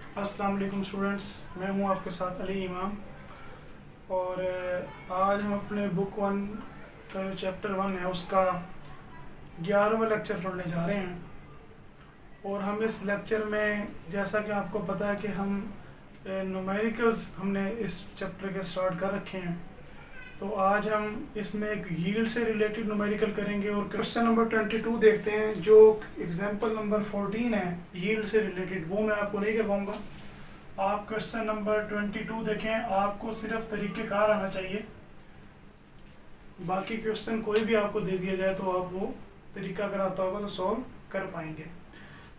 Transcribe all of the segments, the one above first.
अस्सलाम वालेकुम स्टूडेंट्स, मैं हूं आपके साथ अली इमाम। और आज हम अपने बुक वन का जो चैप्टर वन है उसका 11वां लेक्चर पढ़ने जा रहे हैं। और हम इस लेक्चर में, जैसा कि आपको पता है कि हम न्यूमेरिकल्स हमने इस चैप्टर के स्टार्ट कर रखे हैं, तो आज हम इसमें एक यील्ड से रिलेटेड न्यूमेरिकल करेंगे। और क्वेश्चन नंबर 22 देखते हैं, जो एग्जाम्पल नंबर 14 है यील्ड से रिलेटेड, वो मैं आपको नहीं करवाऊँगा। आप क्वेश्चन नंबर 22 देखें, आपको सिर्फ तरीक़ेकार आना चाहिए। बाकी क्वेश्चन कोई भी आपको दे दिया जाए तो आप वो तरीका अगर आता होगा तो सॉल्व कर पाएंगे।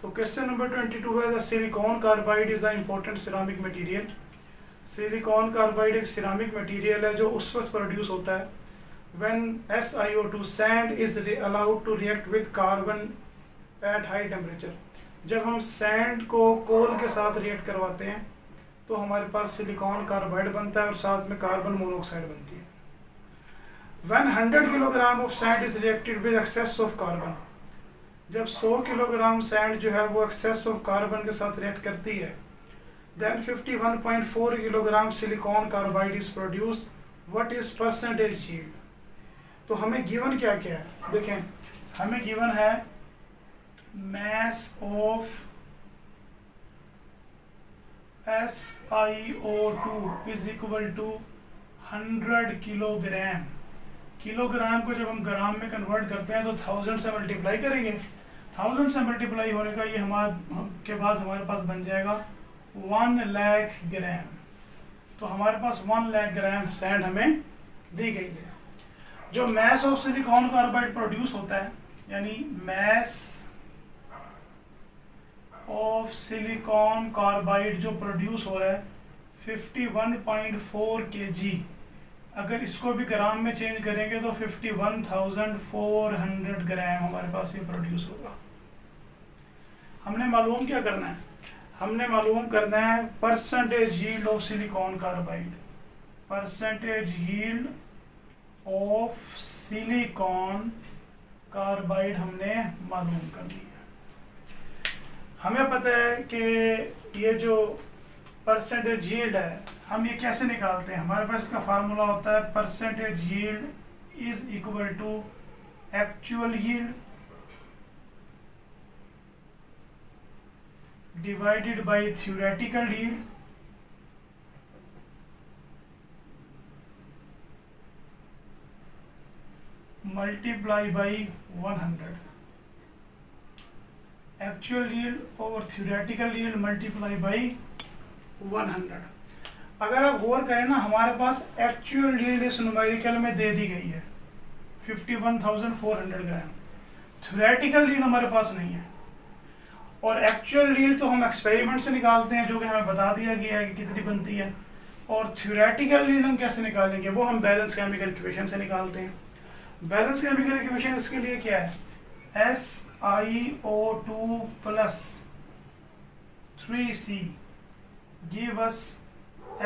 तो क्वेश्चन नंबर 22 है, the silicon carbide is the important ceramic material. Silicon carbide एक सिरामिक मटेरियल है जो उस वक्त प्रोड्यूस होता है when SiO2 sand is allowed to react with carbon at high temperature. जब हम सैंड को कोल के साथ रिएक्ट करवाते हैं तो हमारे पास सिलिकॉन कार्बाइड बनता है और साथ में कार्बन मोनोऑक्साइड बनती है। When 100 kilogram of sand is reacted with excess of carbon, जब 100 किलोग्राम सैंड जो है वो एक्सेस ऑफ कार्बन के साथ रिएक्ट करती है, then 51.4 kilogram silicon carbide is produce. What is percentage yield? तो हमें गिवन क्या क्या है, देखें हमें गिवन है mass of SiO2 is equal to 100 kilogram. Kilogram को जब हम ग्राम में कन्वर्ट करते हैं तो 1000 से मल्टीप्लाई करेंगे। 1000 से मल्टीप्लाई होने का ये के बाद हमारे पास बन जाएगा 1 लाख ग्राम। तो हमारे पास 1 लाख ग्राम सैंड हमें दी गई है। जो mass of silicon carbide produce होता है, यानी मैस ऑफ सिलिकॉन कार्बाइड जो प्रोड्यूस हो रहा है 51.4 kg। अगर इसको भी ग्राम में चेंज करेंगे तो 51,400 ग्राम हमारे पास ये प्रोड्यूस होगा। हमने मालूम क्या करना है, हमने मालूम करना है percentage yield of silicon carbide. Percentage yield of silicon carbide हमने मालूम कर लिया। हमें पता है कि ये जो परसेंटेज यील्ड है हम ये कैसे निकालते हैं। हमारे पास इसका फार्मूला होता है percentage yield is equal to actual yield divided by theoretical yield multiply by 100। Actual yield और थ्योरेटिकल यील्ड मल्टीप्लाई बाय 100। अगर आप गौर करें ना, हमारे पास एक्चुअल यील्ड इस न्यूमेरिकल में दे दी गई है 51,400 ग्राम। थ्योरेटिकल यील्ड हमारे पास नहीं है। और एक्चुअल यील्ड तो हम एक्सपेरिमेंट से निकालते हैं, जो कि हमें बता दिया गया है कि कितनी बनती है। और थ्योरेटिकल यील्ड हम कैसे निकालेंगे, वो हम बैलेंस केमिकल इक्वेशन से निकालते हैं। बैलेंस केमिकल इक्वेशन इसके लिए क्या है, SiO2 plus 3C give us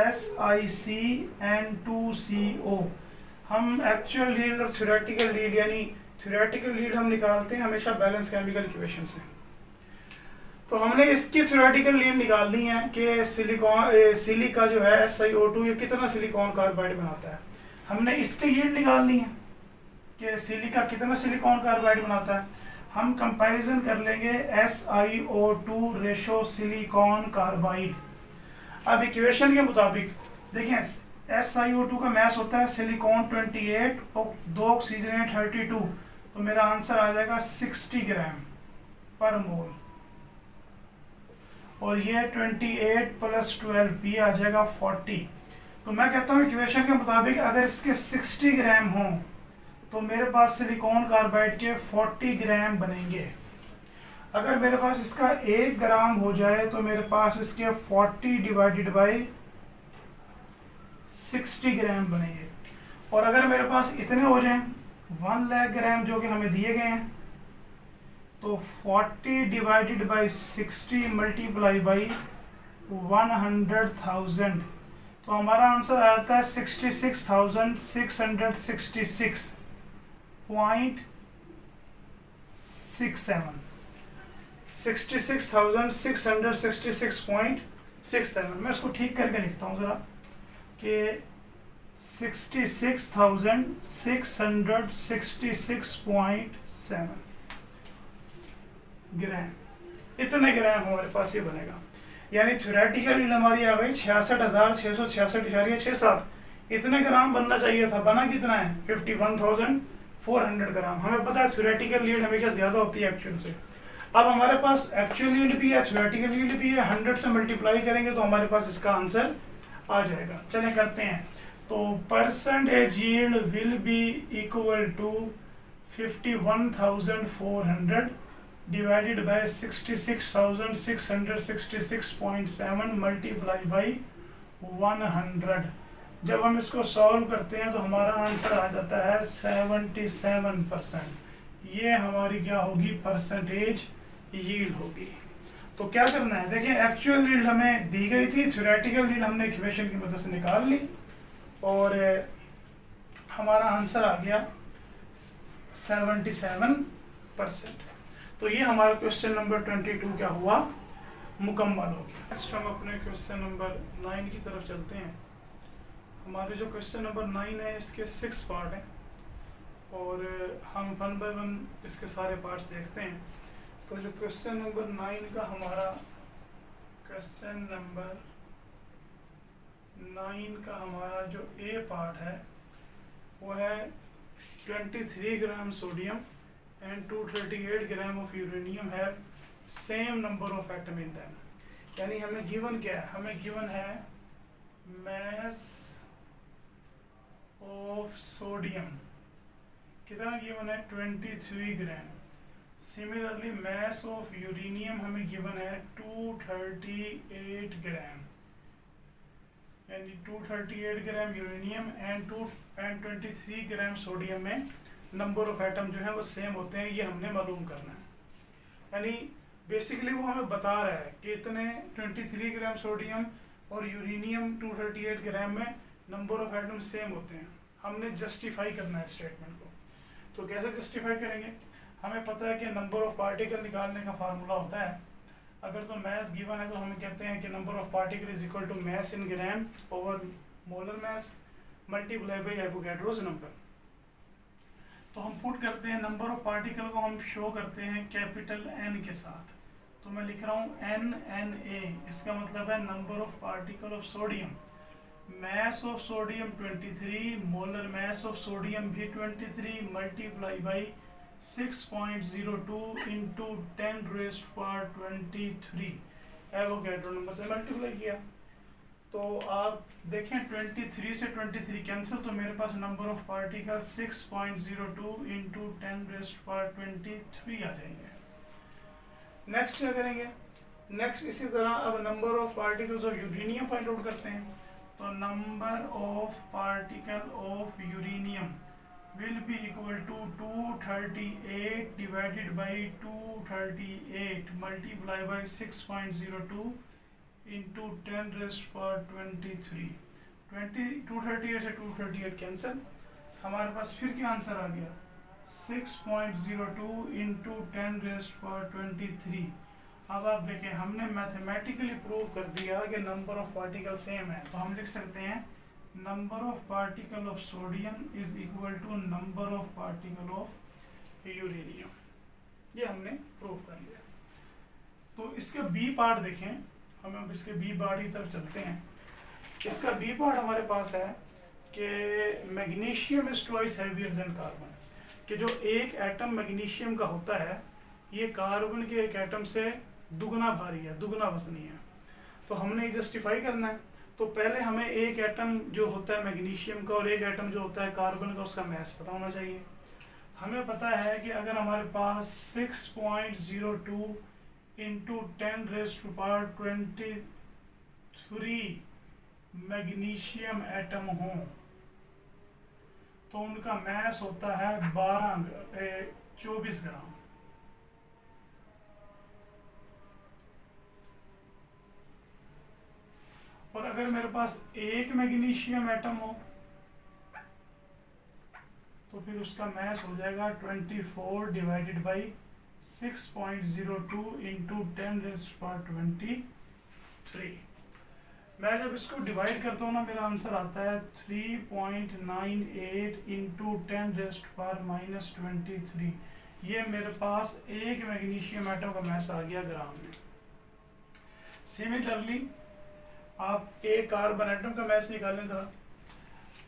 SiCN2CO। हम एक्चुअल यील्ड और थ्योरेटिकल यील्ड, यानी थ्योरेटिकल यील्ड हम निकालते हैं हमेशा बैलेंस केमिकल इक्वेशन से। तो हमने इसकी थ्योरेटिकल यील्ड निकालनी है कि सिलिका जो है SiO2 ये कितना सिलिकॉन कार्बाइड बनाता है। हमने इसकी यील्ड निकालनी है कि सिलिका कितना सिलिकॉन कार्बाइड बनाता है। हम कंपैरिजन कर लेंगे SiO2 रेशो सिलिकॉन कार्बाइड। अब इक्वेशन के मुताबिक देखें, SiO2 का मैस होता है सिलिकॉन 28 और 2 ऑक्सीजन 32, तो मेरा आंसर आ जाएगा 60 ग्राम पर मोल। और ये 28 + 12 ये आ जाएगा 40। तो मैं कहता हूँ इक्वेशन के मुताबिक अगर इसके 60 ग्राम हों तो मेरे पास सिलिकॉन कार्बाइड के 40 ग्राम बनेंगे। अगर मेरे पास इसका 1 ग्राम हो जाए तो मेरे पास इसके 40 डिवाइडेड बाय 60 ग्राम बनेंगे। और अगर मेरे पास इतने हो जाएं 1 लाख ग्राम जो कि हमें दिए गए हैं, तो 40 डिवाइडेड बाय 60 मल्टीप्लाई बाय 100,000, तो हमारा आंसर आता है 66,666.67। 66,666.67 67। मैं इसको ठीक करके लिखता हूँ ज़रा कि 66,666.7 ग्राम, इतने ग्राम हमारे पास ये बनेगा। यानी थ्योरेटिकल यील्ड हमारी आ गई 66,666.67। इतने ग्राम बनना चाहिए था, बना कितना है 51,400 ग्राम। हमें पता है थ्योरेटिकल यील्ड हमेशा ज़्यादा होती है एक्चुअल से। अब हमारे पास एक्चुअल यील्ड भी है, थ्योरेटिकल यील्ड भी है, 100 से मल्टीप्लाई करेंगे तो हमारे पास इसका आंसर आ जाएगा। चलें करते हैं। तो percentage yield will be equal to 51,400 divided by 66,666.7 multiply by 100। जब हम इसको सॉल्व करते हैं तो हमारा आंसर आ जाता है 77%। ये हमारी क्या होगी, परसेंटेज यील्ड होगी। तो क्या करना है, देखिए एक्चुअल यील्ड हमें दी गई थी, थ्योरेटिकल यील्ड हमने इक्वेशन की मदद से निकाल ली और हमारा आंसर आ गया 77%। तो ये हमारा क्वेश्चन नंबर 22 क्या हुआ, मुकम्मल हो गया। नेक्स्ट हम अपने क्वेश्चन नंबर 9 की तरफ चलते हैं। हमारे जो क्वेश्चन नंबर 9 है इसके 6 पार्ट हैं और हम 1 बाय 1 इसके सारे पार्ट्स देखते हैं। तो जो क्वेश्चन नंबर 9 का हमारा क्वेश्चन नंबर 9 का हमारा जो ए पार्ट है वो है 23 gram sodium and 238 gram of uranium है same number of atom in them. यानी हमें गिवन क्या है, हमें गिवन है मैस ऑफ सोडियम कितना गिवन है 23 gram. Similarly mass of uranium हमें गिवन है 238 ग्राम, यानी 238 gram uranium and 23 gram sodium में नंबर ऑफ एटम जो है वो सेम होते हैं, ये हमने मालूम करना है। यानी बेसिकली वो हमें बता रहा है कि इतने 23 ग्राम सोडियम और यूरेनियम 238 ग्राम में नंबर ऑफ एटम सेम होते हैं। हमने जस्टिफाई करना है स्टेटमेंट को। तो कैसे जस्टिफाई करेंगे, हमें पता है कि नंबर ऑफ पार्टिकल निकालने का फार्मूला होता है। अगर तो मैस गिवन है तो हम कहते हैं कि number of particle is equal to mass in gram over molar mass multiply by Avogadro's number. तो हम पुट करते हैं नंबर ऑफ पार्टिकल को, हम शो करते हैं कैपिटल N के साथ। तो मैं लिख रहा हूँ NNA, इसका मतलब है number of particle of sodium. Mess of sodium 23, molar mass of sodium भी 23 multiply by 6.02 into 10⁻23 Avogadro number से मल्टीप्लाई किया। तो आप देखें 23 से 23 कैंसिल, तो मेरे पास नंबर ऑफ पार्टिकल 6.02 इंटू 10⁻23 आ जाएंगे। नेक्स्ट क्या करेंगे, नेक्स्ट इसी तरह अब number of particles of uranium find out करते हैं। तो number of particle of uranium will be equal to 238 divided by 238 multiply by 6.02 into 10⁻23। 238 से 238 कैंसिल, हमारे पास फिर क्या आंसर आ गया 6.02 इंटू 10⁻23। अब आप देखें हमने मैथमेटिकली प्रूव कर दिया कि नंबर ऑफ पार्टिकल सेम है। तो हम लिख सकते हैं number of particle of sodium is equal to number of particle of uranium. ये हमने प्रूव कर लिया। तो इसका बी पार्ट देखें, हम अब इसके बी पार्ट की तरफ चलते हैं। इसका बी पार्ट हमारे पास है कि magnesium is twice heavier than carbon, कि जो एक एटम मैग्नीशियम का होता है ये कार्बन के एक एटम से दुगना भारी है, दुगना वजनी है। तो हमने जस्टिफाई करना है। तो पहले हमें एक एटम जो होता है मैग्नीशियम का और एक एटम जो होता है कार्बन का, उसका मैस पता होना चाहिए। हमें पता है कि अगर हमारे पास 6.02 इंटू 10⁻23 मैग्नीशियम एटम हो तो उनका मैस होता है 24 ग्राम। और अगर मेरे पास एक मैग्नीशियम एटम हो तो फिर उसका मैस हो जाएगा 24 डिवाइडेड बाई 6.02 इंटू 10⁻23। मैं जब इसको डिवाइड करता हूँ ना, मेरा आंसर आता है 3.98 इंटू 10⁻⁻23। ये मेरे पास एक मैग्नीशियम एटम का मास आ गया ग्राम में। सिमिलरली आप एक कार्बन एटम का मास निकालें ज़रा।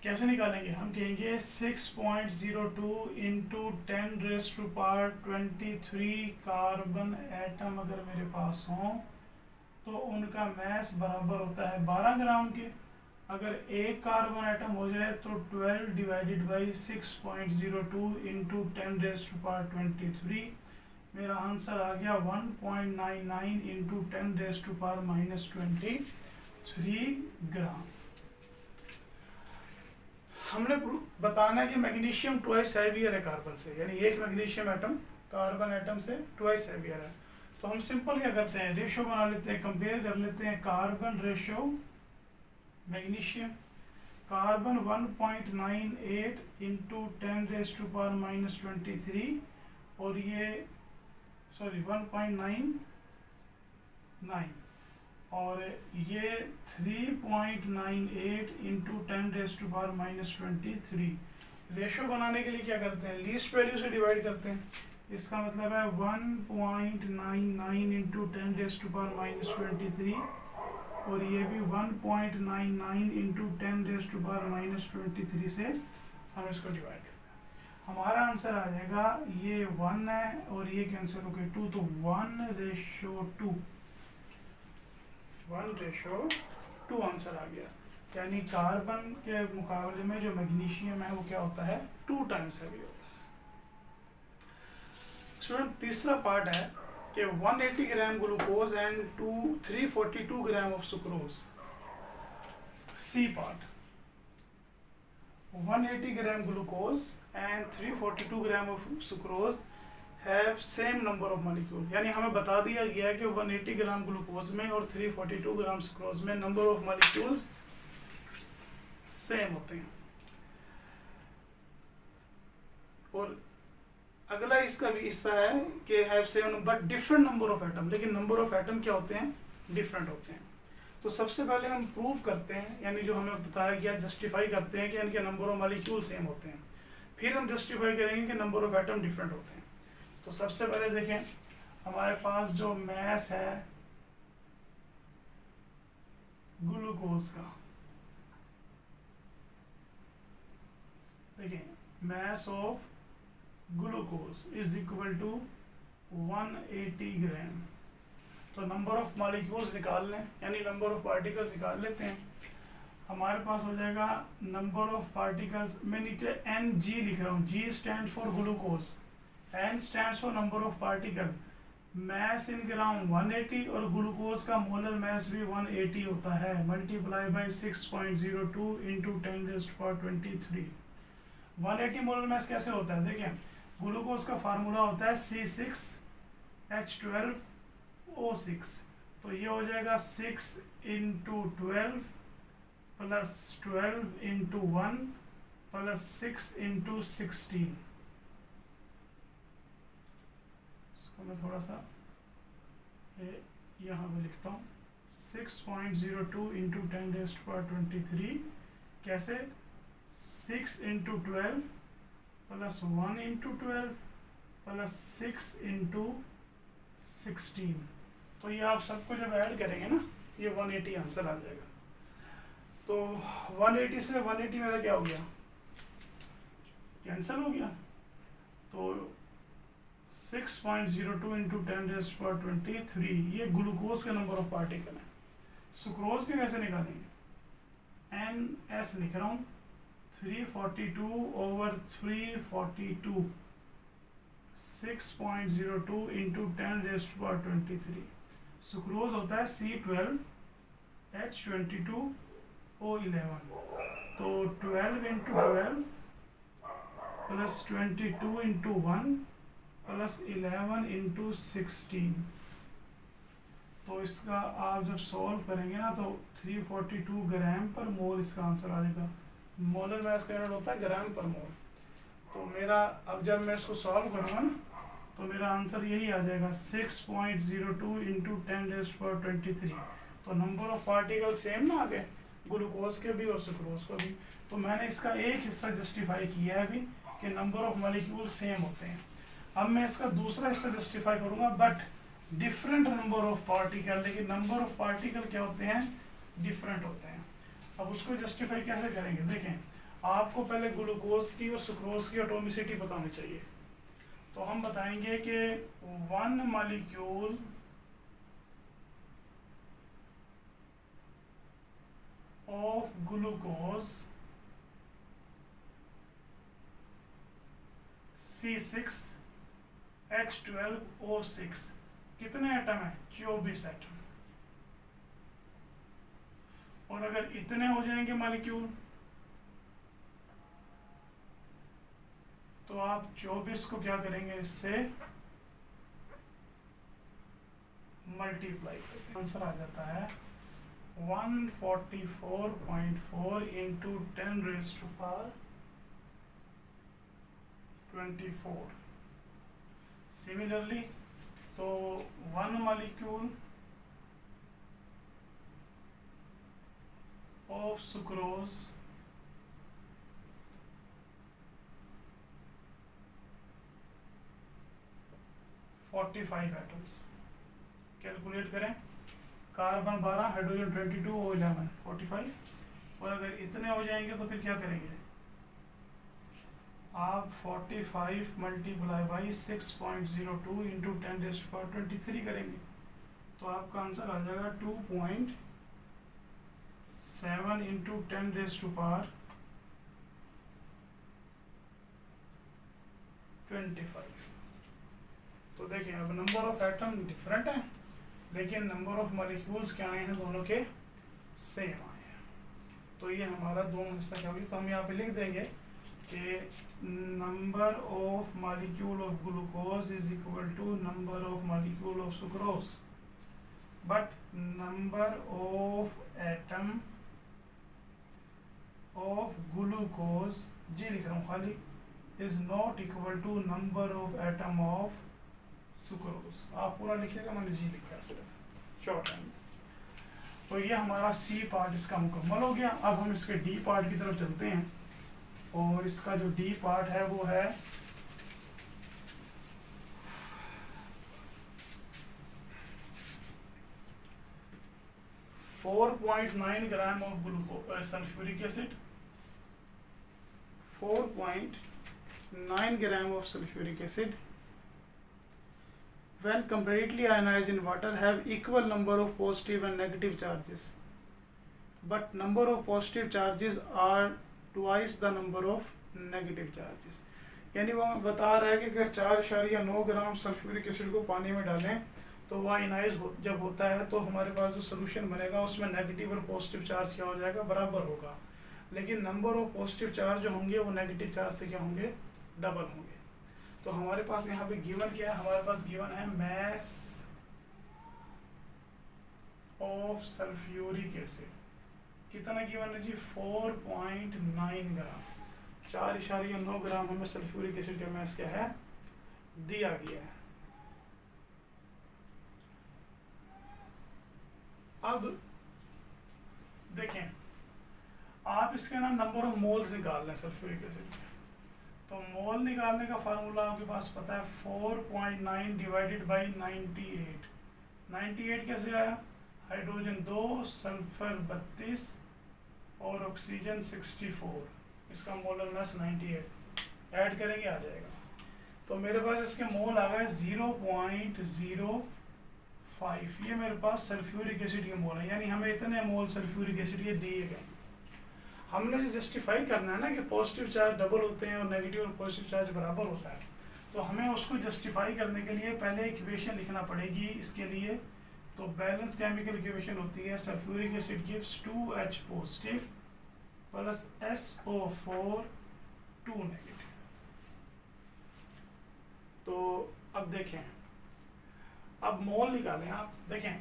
कैसे निकालेंगे? हम कहेंगे 6.02 इंटू 10⁻23 कार्बन एटम अगर मेरे पास हों तो उनका मास बराबर होता है 12 ग्राम के। अगर एक कार्बन एटम हो जाए तो 12 डिवाइडेड बाई 6.02 इंटू 10⁻23, मेरा आंसर आ गया 1.99 इंटू 10⁻⁻23 ग्राम। हमने बताना है कि मैग्नीशियम ट्वाइस हैवियर है कार्बन से, यानी एक मैग्नीशियम एटम कार्बन एटम से ट्वाइस हैवियर है। तो हम सिंपल क्या करते हैं, रेशो बना लेते हैं, कंपेयर कर लेते हैं। Carbon ratio magnesium, carbon 1.98 into 10⁻⁻23 और ये 1.99 और ये 3.98 इंटू 10⁻⁻23। रेशो बनाने के लिए क्या करते हैं, लीस्ट वैल्यू से डिवाइड करते हैं। इसका मतलब है 1.99 इंटू 10⁻⁻23 और ये भी 1.99 इंटू 10⁻⁻23 से हम इसको डिवाइड करते हैं। हमारा आंसर आ जाएगा, ये 1 है और ये कैंसिल हो गए 2, तो 1:2 1:2 आंसर आ गया। यानी कार्बन के मुकाबले में जो मैग्नीशियम है वो क्या होता है, 2 टाइम्स हैवी होता है। स्टूडेंट तीसरा पार्ट है कि 180 gram glucose and 342 gram of sucrose. C part, 180 gram glucose and 342 gram of sucrose have same number of molecule. यानी हमें बता दिया गया है कि 180 ग्राम ग्लूकोज में और 342 ग्राम सुक्रोज में नंबर ऑफ मॉलिक्यूल्स सेम होते हैं। और अगला इसका भी हिस्सा है कि have same but different number of atom, लेकिन नंबर ऑफ एटम क्या होते हैं, डिफरेंट होते हैं। तो सबसे पहले हम प्रूव करते हैं, यानी जो हमें बताया गया जस्टिफाई करते हैं कि इनके नंबर ऑफ मॉलिक्यूल सेम होते हैं। फिर हम जस्टिफाई करेंगे कि नंबर ऑफ एटम डिफरेंट होते हैं। तो सबसे पहले देखें, हमारे पास जो मास है ग्लूकोज का, देखिए mass of glucose is equal to 180 gram. तो नंबर ऑफ मॉलिक्यूल्स निकाल लें, यानी नंबर ऑफ पार्टिकल्स निकाल लेते हैं। हमारे पास हो जाएगा नंबर ऑफ पार्टिकल्स, मैं नीचे Ng लिख रहा हूँ, G stand for glucose, N stands for number of particle, mass in gram 180 और ग्लूकोज का मोलर मास भी 180 होता है, multiply by 6.02 into 10⁻23। 180 molar mass कैसे होता है, देखिए ग्लूकोज का फार्मूला होता है C6H12O6। तो ये हो जाएगा 6 into 12 plus 12 into 1 plus 6 into 16। इसको मैं थोड़ा सा यहाँ पे लिखता हूँ, 6.02 इंटू 10⁻23 कैसे, 6 into 12 plus 1 into 12 plus 6 into 16। तो ये आप सबको जब ऐड करेंगे ना, ये 180 आंसर आ जाएगा। तो 180 से 180 मेरा क्या हो गया, कैंसिल हो गया। तो 6.02 इंटू 10⁻23 ये ग्लूकोज का नंबर ऑफ पार्टिकल है। सुक्रोज के कैसे निकालेंगे, NS लिख रहा हूँ, 342/342, 6.02 इंटू 10⁻23। सुक्रोज होता है C12H22O11। तो 12 into 12 plus 22 into 1 plus 11 into 16। तो इसका आप जब सॉल्व करेंगे ना तो 342 ग्राम पर मोल इसका आंसर आ जाएगा। मोलर मास का यूनिट होता है ग्राम पर मोल। तो मेरा अब जब मैं इसको सॉल्व करूँगा ना तो मेरा आंसर यही आ जाएगा 6.02 इंटू 10⁻23। तो नंबर ऑफ पार्टिकल सेम ना आ गए, ग्लूकोज के भी और सुक्रोज को भी। तो मैंने इसका एक हिस्सा जस्टिफाई किया है अभी कि नंबर ऑफ मॉलिक्यूल सेम होते हैं। अब मैं इसका दूसरा हिस्सा जस्टिफाई करूंगा but different number of particle, लेकिन नंबर ऑफ पार्टिकल क्या होते हैं, डिफरेंट होते हैं। अब उसको जस्टिफाई कैसे करेंगे, देखें आपको पहले ग्लूकोज की और सुक्रोज की एटॉमिसिटी पता होनी चाहिए। तो हम बताएंगे कि 1 मॉलिक्यूल ऑफ ग्लूकोज C6H12O6 कितने एटम है, 24 एटम। और अगर इतने हो जाएंगे मॉलिक्यूल तो आप 24 को क्या करेंगे, इससे मल्टीप्लाई करेंगे, आंसर आ जाता है 144.4 इंटू 10⁻²⁴। सिमिलरली तो 1 molecule of sucrose (45 atoms. Calculate करें, कार्बन 12, हाइड्रोजन 22 और 11, 45। और अगर इतने हो जाएंगे तो फिर क्या करेंगे, आप 45 मल्टीप्लाई बाई 6.02 इंटू 10⁻23 करेंगे तो आपका आंसर आ जाएगा 2.7 इंटू 10⁻25। तो देखिए अब नंबर ऑफ एटम डिफरेंट है लेकिन नंबर ऑफ मॉलिक्यूल्स क्या आए हैं, दोनों के सेम आए हैं। तो ये हमारा दोनों हिस्सा क्या होगी, तो हम यहाँ पे लिख देंगे कि number of molecule of glucose is equal to number of molecule of sucrose, but number of atom of glucose, G लिख रहा हूँ खाली, is not equal to number of atom of sucrose. आप पूरा लिखिएगा, मैंने जी लिखा है सिर्फ शॉर्ट हैंड। तो ये हमारा सी पार्ट इसका मुकम्मल हो गया। अब हम इसके डी पार्ट की तरफ चलते हैं और इसका जो डी पार्ट है वो है 4.9 gram of glucose sulphuric acid, 4.9 gram of sulphuric acid when completely ionized in water have equal number of positive and negative charges, but number of positive charges are twice the number of negative charges। यानी वो हमें बता रहा है कि अगर 4.9 ग्राम sulphuric acid को पानी में डालें तो वो आयनाइज जब होता है तो हमारे पास जो सोल्यूशन बनेगा उसमें नेगेटिव और पॉजिटिव चार्ज क्या हो जाएगा, बराबर होगा। लेकिन नंबर ऑफ पॉजिटिव चार्ज जो होंगे वो नेगेटिव चार्ज से क्या होंगे, डबल होंगे। तो हमारे पास यहाँ पे गिवन क्या है, हमारे पास गिवन है मास ऑफ सल्फ्यूरिक एसिड, कितना गिवन है जी, 4.9 ग्राम, 4.9 ग्राम हमें सल्फ्यूरिक एसिड का मास क्या है, दिया गया है। अब देखें आप इसके ना नंबर ऑफ मोल्स निकाल लें सल्फ्यूरिक एसिड के, तो मोल निकालने का फार्मूला आपके पास पता है 4.9 डिवाइडेड बाई 98। 98 कैसे आया, हाइड्रोजन 2, सल्फर 32 और ऑक्सीजन 64, इसका मोलर मास 98, ऐड करेंगे आ जाएगा। तो मेरे पास इसके मोल आ गए 0.05, ये मेरे पास सल्फ्यूरिक एसिड के मोल है, यानी हमें इतने मोल सल्फ्यूरिक एसिड ये दिए गए। हमने जो जस्टिफाई करना है ना कि पॉजिटिव चार्ज डबल होते हैं और नेगेटिव और पॉजिटिव चार्ज बराबर होता है, तो हमें उसको जस्टिफाई करने के लिए पहले इक्वेशन लिखना पड़ेगी इसके लिए। तो बैलेंस केमिकल इक्वेशन होती है sulphuric acid gives 2H positive plus SO4 2 negative. तो अब देखें, अब मोल निकालें आप, देखें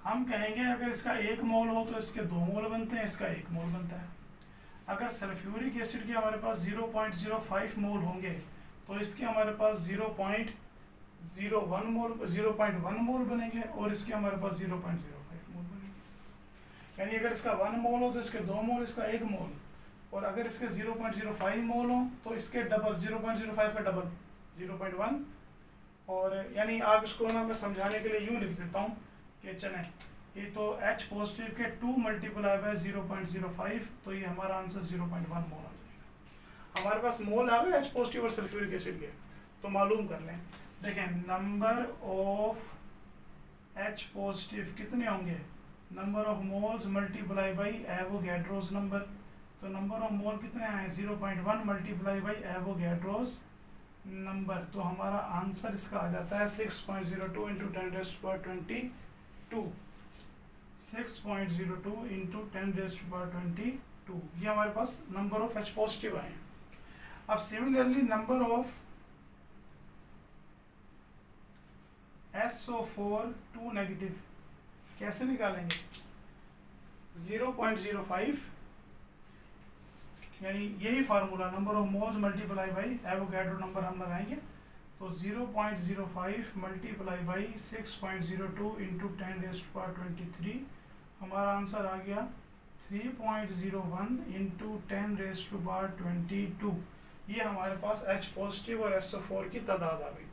हम कहेंगे अगर इसका 1 मोल हो तो इसके 2 मोल बनते हैं, इसका 1 मोल बनता है। अगर सल्फ्यूरिक एसिड के हमारे पास 0.05 मोल होंगे तो इसके हमारे पास 0.01 मोल बनेंगे और इसके हमारे पास 0.05 मोल बनेंगे। यानी अगर इसका 1 मोल हो तो इसके 2 मोल, इसका 1 मोल, और अगर इसके 0.05 मोल हो तो इसके डबल 0.05 का डबल 0.1। और यानी आप इसको ना मैं समझाने के लिए यूँ लिख देता हूँ कि चलें, ये तो H पॉजिटिव के 2 मल्टीप्लाई बाय 0.05, तो ये हमारा आंसर 0.1 मोल आ जाएगा। हमारे पास मोल आ गए H पॉजिटिव और सल्फ्यूरिक एसिड के, तो मालूम कर लें। देखें नंबर ऑफ H पॉजिटिव कितने होंगे, number of moles multiply by Avogadro's number, तो नंबर ऑफ मोल कितने आए 0.1 मल्टीप्लाई बाई एवोगैड्रोस नंबर, तो हमारा आंसर इसका आ जाता है 6.02 इंटू 10⁻22, 6.02 इंटू 10⁻22, ये हमारे पास नंबर ऑफ H पॉजिटिव आए हैं। अब similarly number of SO4 2 negative कैसे निकालेंगे, 0.05 यानी यही formula number of moles multiply by Avogadro number हम लगाएंगे, तो 0.05 मल्टीप्लाई बाई 6.02 इंटू 10⁻23, हमारा आंसर आ गया 3.01 इंटू 10⁻22। ये हमारे पास H पॉजिटिव और SO4 की तादाद आ गई।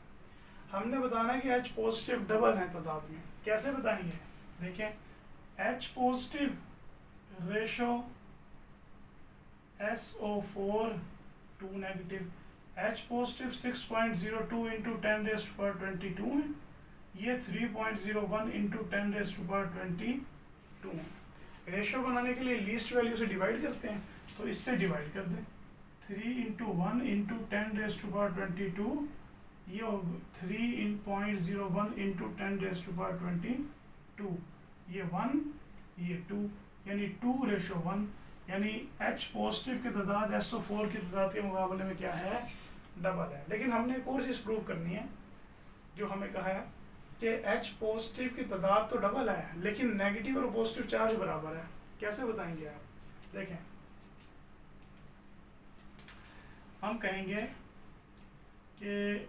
हमने बताना है कि H पॉजिटिव डबल है तादाद में, कैसे बताएंगे, देखें H positive ratio SO4 2 negative, H positive 6.02 into 10⁻22 है, ये 3.01 इंटू 10⁻22 है। रेशो बनाने के लिए लीस्ट वैल्यू से डिवाइड करते हैं, तो इससे डिवाइड कर दें, 3 इंटू 1 इंटू 10⁻22, ये 3.01 इंटू 10⁻22, ये 1 ये 2, यानी 2:1, यानी H पॉजिटिव की तादाद SO4 की तादाद के मुकाबले में क्या है, डबल है। लेकिन हमने एक और चीज़ प्रूव करनी है, जो हमें कहा है कि H पॉजिटिव की तादाद तो डबल है लेकिन नेगेटिव और पॉजिटिव चार्ज बराबर है। कैसे बताएंगे आप, देखें हम कहेंगे कि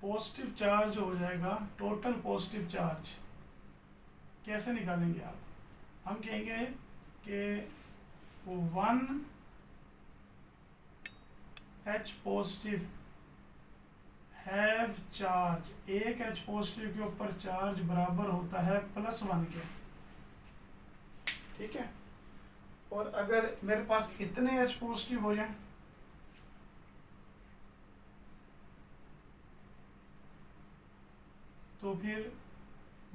पॉजिटिव चार्ज हो जाएगा टोटल पॉजिटिव चार्ज, कैसे निकालेंगे आप, हम कहेंगे कि 1 H पॉजिटिव हैव चार्ज, एक H पॉजिटिव के ऊपर चार्ज बराबर होता है +1 के, ठीक है। और अगर मेरे पास इतने H पॉजिटिव हो जाएं तो फिर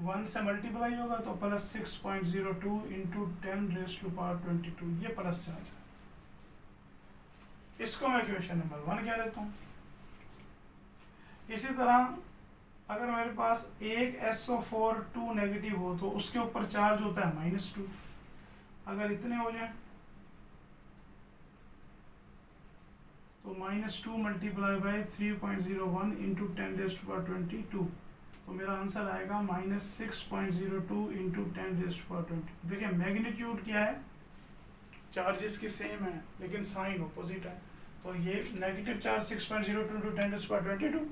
1 से मल्टीप्लाई होगा तो +6.02 इंटू 10⁻22, ये प्लस चार्ज है। इसको मैं इक्वेशन नंबर 1 कह देता हूँ। इसी तरह अगर मेरे पास एक SO4 2 नेगेटिव हो तो उसके ऊपर चार्ज होता है -2, अगर इतने हो जाए तो -2 मल्टीप्लाई बाई 3.01 इंटू 10⁻22, तो मेरा आंसर आएगा -6.02 इंटू 10⁻20। देखिए मैग्नीट्यूड क्या है, चार्जेस की सेम है लेकिन साइन अपोजिट है, तो ये नेगेटिव चार्ज 6.02 इंटू 10⁻22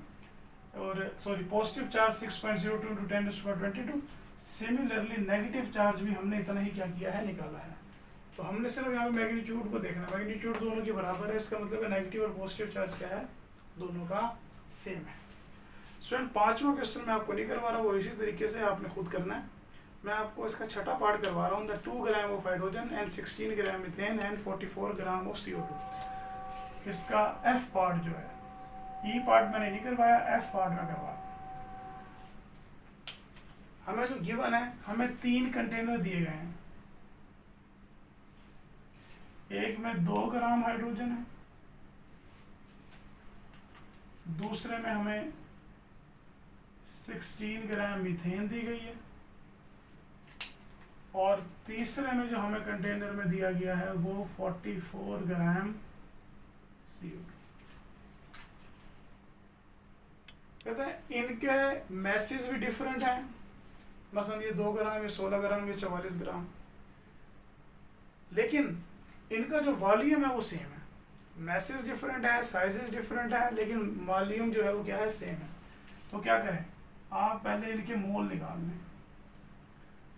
और sorry positive charge 6.02 into 10⁻22। Similarly negative charge भी हमने इतना ही क्या किया है, निकाला है। तो हमने सिर्फ यहाँ पे मैग्नीट्यूड को देखना, मैग्नीट्यूड दोनों के बराबर है, इसका मतलब है नेगेटिव और पॉजिटिव चार्ज क्या है, दोनों का सेम है। स्टूडेंट 5वां क्वेश्चन मैं आपको नहीं करवा रहा, वो इसी तरीके से आपने खुद करना है। मैं आपको इसका छठा पार्ट करवा रहा हूँ, the 2 gram of hydrogen and 16 gram methane and 44 gram of CO2। इसका F पार्ट जो है, E पार्ट मैंने नहीं करवाया, F पार्ट में करवा। हमें जो गिवन है, हमें 3 कंटेनर दिए गए हैं, एक में 2 ग्राम हाइड्रोजन है, दूसरे में हमें 16 ग्राम मीथेन दी गई है, और तीसरे में जो हमें कंटेनर में दिया गया है वो 44 ग्राम CO2। कहते हैं इनके मैसेज भी डिफरेंट हैं, मसलन ये 2 ग्राम, ये 16 ग्राम, ये 44 ग्राम, लेकिन इनका जो वॉल्यूम है वो सेम है। मैसेज डिफरेंट है, साइजेस डिफरेंट है, लेकिन वॉल्यूम जो है वो क्या है, सेम है। तो क्या करें, आप पहले इनके मोल निकाल लें।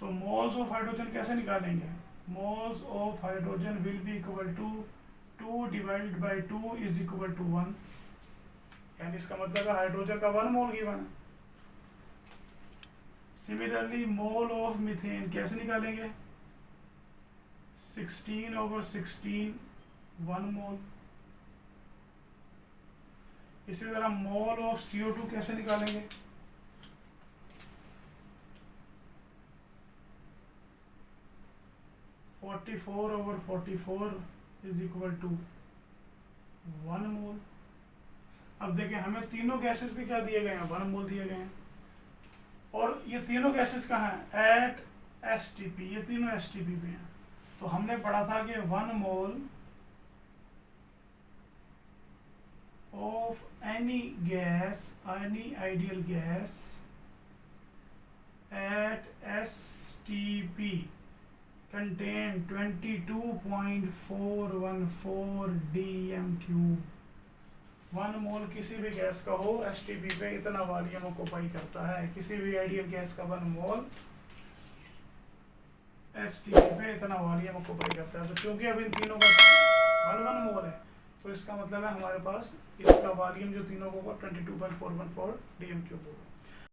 तो मोल्स ऑफ हाइड्रोजन कैसे निकालेंगे? Moles of hydrogen will be equal to 2 divided by 2 is equal to 1, यानी इसका मतलब है हाइड्रोजन का 1 मोल गिवन है। सिमिलरली मोल ऑफ मीथेन कैसे निकालेंगे? 16/16 1 मोल। इसी तरह मोल ऑफ CO2 कैसे निकालेंगे? 44/44 इज इक्वल टू 1 मोल। अब देखें हमें तीनों गैसेस के क्या दिए गए हैं? 1 मोल दिए गए हैं। और ये तीनों गैसेस कहाँ हैं? एट STP, ये तीनों STP पे हैं। तो हमने पढ़ा था कि 1 मोल of any gas, any ideal gas at STP contain 22.414 dm³। 1 मोल किसी भी गैस का हो STP पे इतना वॉल्यूम ऑक्यूपाई करता है। किसी भी आइडियल गैस का 1 मोल STP पे इतना वॉल्यूम ऑक्यूपाई करता है। तो क्योंकि अब इन तीनों का 1 मोल है, तो इसका मतलब है हमारे पास इसका वॉल्यूम जो तीनों को 22.414 dm³ होगा।